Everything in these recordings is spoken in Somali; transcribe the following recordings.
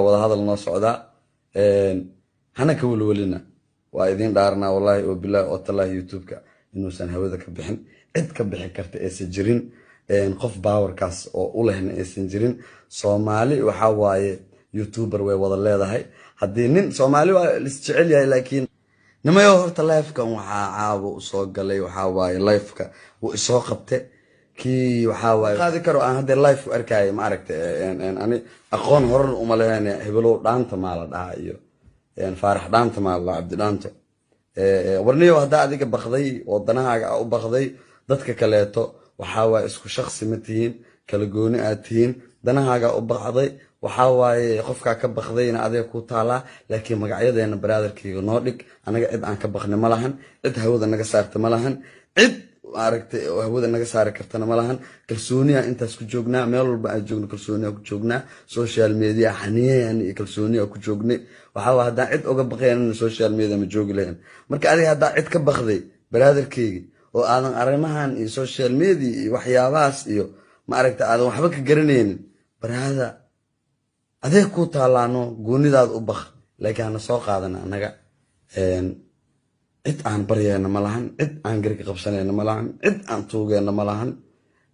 wada hadal noo socda hana ka walwalina waa idin dhaarnaa wallahi oo billaah oo tallaah youtube-ka inuusan hawada ka bixin cid ka bixin karta aysan jirin qof baawarkaas oo u lehna aysan jirin Soomaali waxa waaye youtuber way wada leedahay haddii nin Soomaali waa is jecel yahay laakiin nimayo horta live-kan waxaa caawa u soo galay waxa waaye live-ka uu soo qabtay kii waxa waaye qaadi karo aan hadda live u arkay ma aragtay ani aqoon horan uma leeyahay hebelow dhaanta ma la dhaha iyo faarax dhaanta ma la abdi dhaanto warniyo hadda adiga baqday oo danahaaga u baqday dadka kaleeto waxa waaye isku shakhsi ma tihiin kala gooni aad tihiin danahaaga u baqday waxa waaye qofka ka baqdayna adiga ku taala laakiin magacyadeena brotherkayga noo dhig anaga cid aan ka baqnay ma lahan cid hawada naga saartay ma lahan cid aragtay hawada naga saari kartana ma lahan kalsooniya intaas ku joognaa meel walba aan joogno kalsooniya ku joognaa social media xaniyeen iyo kalsooniya ku joognay waxa waa hadda cid uga baqayna social media ma joogi lahayn marka adiga hadda cid ka baqday brotherkayga oo aadan arimahan iyo social media iyo waxyaabahaas iyo ma aragtay aadan waxba ka garanaynin brother adeeg ku taalaano goonidaad u baq laakiin soo qaadana anaga cid aan baryayna ma lahan cid aan garga qabsanayna ma lahan cid aan tuugayna ma lahan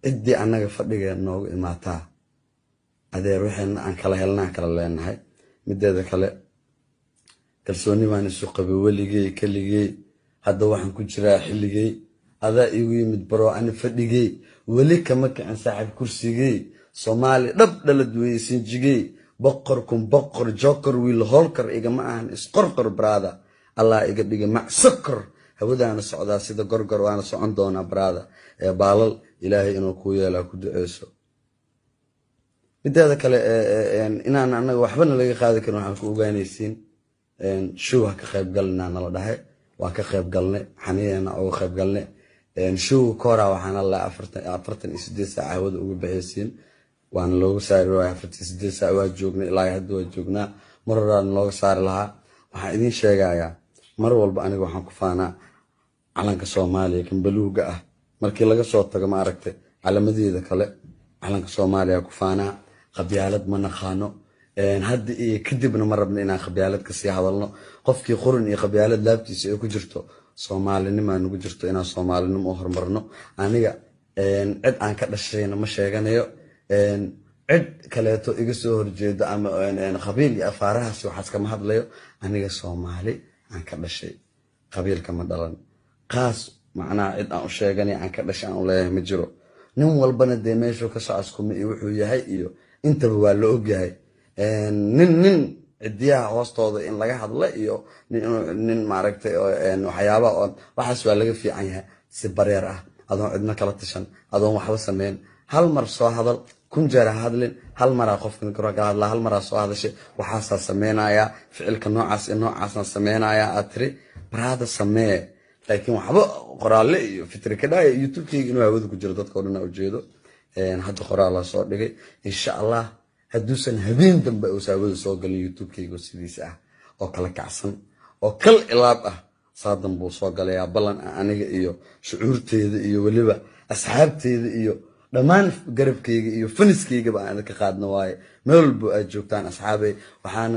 cidii anaga fadhigeena noogu imaataa adeer waxaan aan kala helnaa kala leenahay mideeda kale kalsooni waan isu qabay waligay kaligay hadda waxaan ku jiraa xilligay adaa igu yimid baro aan fadhigay wali kama kacan saaxib kursigay Soomaali dhab dhalad weeysin jigay boqorkum boqor joker wiil holkar igama ahan isqorqor brother Allah iga dhiga macsakar hawadaana socdaa sida gorgor waana socon doona brother baalal ilaahay inuu ku yeelo ku duceeso mideeda kale inaan anaga waxbana laga qaadi karin waxaan ku ogaanaysiin show ka qayb galnaa nala dhahay waa ka qayb galnay xaniyeena oo qayb galnay show koora waxaan la 48 saac hawada ugu bixiyeen waan looga saari waayay 48 saac waa joognay ilaa hadda waa joognaa mararaan looga saari lahaa waxaan idin sheegayaa mar walba aniga waxaan ku faanaa calanka Soomaaliya kan baluuga ah markii laga soo tago ma aragtay calaamadeeda kale calanka Soomaaliya ku faanaa qabyaalad ma naqaano hadda iyo kadibna ma rabno inaan qabyaalad ka sii hadalno qofkii quran iyo qabyaalad laabtiisa ay ku jirto Soomaalinimo nagu jirto inaan Soomaalinimo u hormarno aniga cid aan ka dhashayna ma sheeganayo cid kaleeto iga soo horjeedo ama qabiil iyo afaarahaas waxaas kama hadlayo aniga Soomaali aan ka dhashay qabiilka ma dhalan qaas macnaa cid aan u sheeganay aan ka dhashay aan u leeyahay ma jiro nin walbana de meesho ka saaskuma iyo wuxuu yahay iyo intaba waa la og yahay nin cidiyaha hoostooda in laga hadla iyo nin ma aragtay waxyaabo oo waxaas waa laga fiican yahay si bareer ah adoon cidna kala tashan adoon waxba sameyn hal mar soo hadal kun jeer hadlin hal mar qofkan ka hadla hal mar soo hadashay waxa sameynaya ficilka noocaas iyo noocaas sameynaya atri brada samee laakiin waxba qoraale iyo fikir ka dhaay youtube-kayga inuu hawada ku jiro dadka oo dhan u jeedo hadda qoraal la soo dhigay insha Allah haduusan habeen dambe oo saawada soo galin youtube-kayga sidiisa ah oo kala kacsan oo kal ilaab ah saadan buu soo galaya balan aniga iyo shucuurteeda iyo waliba asxaabteeda iyo dhamaan garabkayga iyo faniskayga baan ka qaadna waaye meel walba ay joogtaan asxaabay waxaan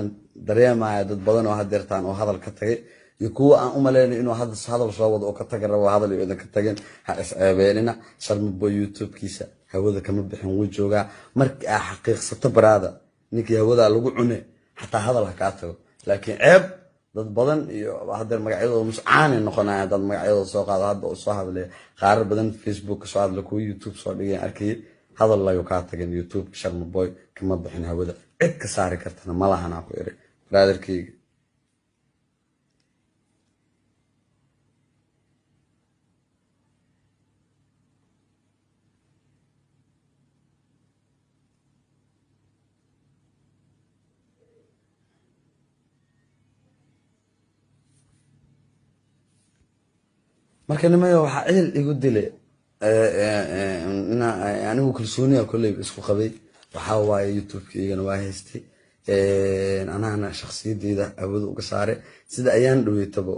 dareemayaa dad badan oo hadeertaan oo hadal ka tagay iyo kuwa aan u maleynay inuu hadal soo wado oo ka tagay rabo hadal iyo ka tageen ha isceebeelina sharmabo youtube-kiisa hawada kama bixin wuu joogaa markii aan xaqiiqsato brother ninkii hawada lagu cunay hatta hadal ka tago laakiin ceeb dad badan iyo hadeer magacyadooda muscaan noqonaya dad magacyadooda soo qaado hadda oo soo hadlay qaar badan Facebook soo hadlay ku YouTube soo dhigay arkay hadal lagu ka tagin YouTube sharmaboy kama bixin hawada cid ka saari kartana ma lahan aan ku iri brotherkayga marka nimayo waxa ceel igu dilay anigu kalsooniya kulay isku qabay waxa waaye youtube-kayga waa haystay anaana shakhsiyadeyda awoodo uga saaray sida ayaan dhaweetabo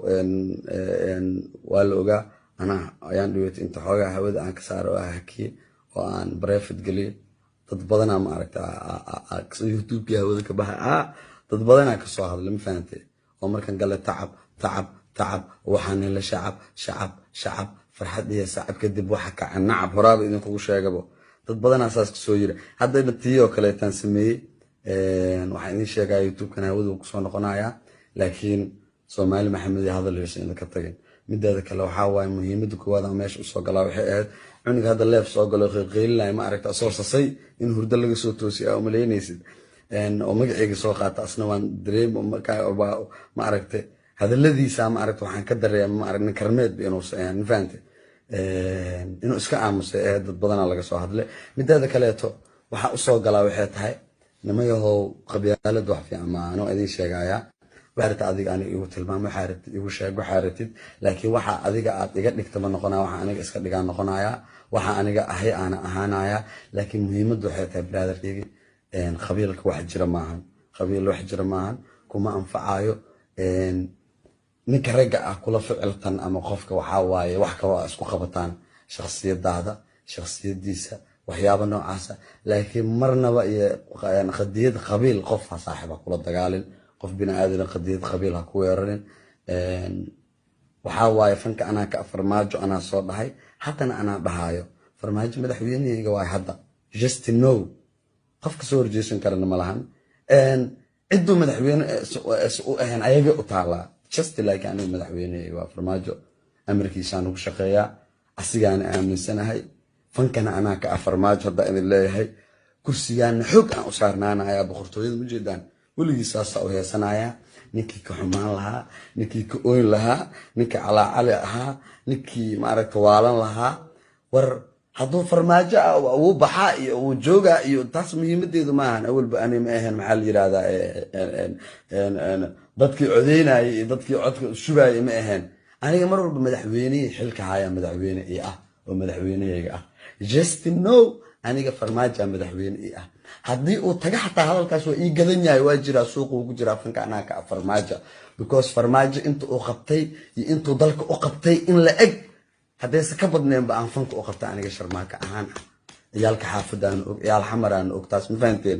waa la ogaa ana ayaan dhaweetay inta xoogaa hawada aan ka saaro hakiye oo aan private galiyo dad badanaa ma aragta youtube-kii hawada ka baxa dad badanaa kasoo hadla ma fahantay oo markan gale tacab waxaan hela shacab farxad iyo sacab kadib waxa kaca nacab horaaba idinkugu sheegabo dad badanaa saas kasoo yiri haddayna tii oo kaleetaan sameeyey waxaan idin sheegaa youtube-kan hawada uu kusoo noqonayaa laakiin soomaali maxamed iyo hadaleysa inay ka tageen mideeda kale waxaa waaye muhiimada koowaad aan meesha usoo galaa waxay ahayd cunuga hadda leef soo galo qeylinaya ma aragta soo sasay in hurdo laga soo toosiyay oo maleynaysid oo magacayga soo qaata asna waan dareem ma aragta hadaladiisa ma aragta waxaan ka dareema ma aragna karmeed inuu sayan fahamtay inuu iska aamusay dad badan laga soo hadlay mideeda kaleeto waxa usoo galaa waxay tahay nimayahow qabyaalad wax fiican ma aan idin sheegaya waxaad adiga aniga igu tilmaamo waxaad igu sheeg waxaad laakiin waxa adiga aad iga dhigtaba noqonaa waxa aniga iska dhigaan noqonaya waxa aniga ahay ana ahaanaya laakiin muhiimadu waxay tahay brotherkayga qabiilka wax jira maahan qabiil wax jira maahan kuma anfacayo ninka ragga ah kula ficiltan ama qofka waxa waaye wax ka waa isku qabataan shakhsiyadaada shakhsiyadiisa waxyaabo noocaas laakiin marnaba iyo qadiyad qabiil qof saaxiib kula dagaalin qof bini'aadan qadiyad qabiil ha ku weerarin waxa waaye fanka anaa ka farmaajo anaa soo dhahay haddana anaa dhahayo farmaajo madaxweynahayga waay hadda just know qofka soo horjeesan karana ma lahan ciddu madaxweyne u ahayn ayaga u taalaa just like aniga madaxweynahayga waa farmaajo amarkiisaan ugu shaqeeyaa asigaana aaminsanahay fankana anaa ka farmaajo hadda idin leeyahay kursigaana xoog aan u saarnaanayaa boqortooyada mujeedaan weligii saasa u heesanaya ninkii ka xumaan lahaa ninkii ka ooyn lahaa ninkii calaacali ahaa ninkii maaragta waalan lahaa war hadduu farmaajo uu baxaa iyo uu joogaa iyo taas muhiimadeedu maahan awalba ani ma ahayn maxaa la yidhahdaa dadkii codeynayay iyo dadkii codka shubaayay ma ahayn aniga mar walba madaxweynihii xilka haya madaxweyne ii ah oo madaxweynahayga ah just know aniga farmaajo madaxweyne ii ah haddii uu taga xataa hadalkaas waa ii gadan yahay waa jiraa suuqa ugu jiraa fanka anaa ka farmaajo because farmaajo inta uu qabtay iyo intuu dalka u qabtay in la eg haddayse ka badneenba aan fanka u qabtay aniga sharmaaka ahaan ciyaalka xaafadaan og ciyaal xamaraan og taas ma fahanteen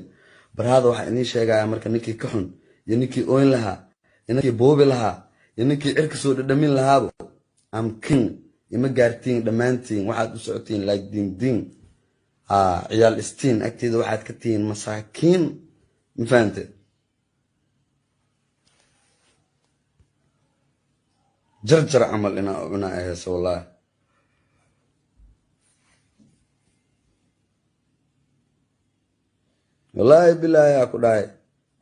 barhada waxaa idiin sheegaya marka ninkii ka xun iyo ninkii ooyn lahaa iyo ninkii boobi lahaa iyo ninkii cirka soo dhadhamin lahaabo am king ima gaartiin dhammaantiin waxaad u socotiin like ding عيال استين أكيد واحد كتين مساكين مفهمت جرجر عمل أنا إيه والله والله بالله يا كداي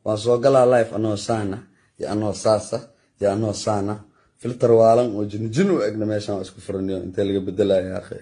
واسوق لا لايف أنا سانا يا أنا ساسة يا أنا سانا فلتر والن وجن جنو أجنبي عشان أسكو فرنيو أنت اللي بدلا يا أخي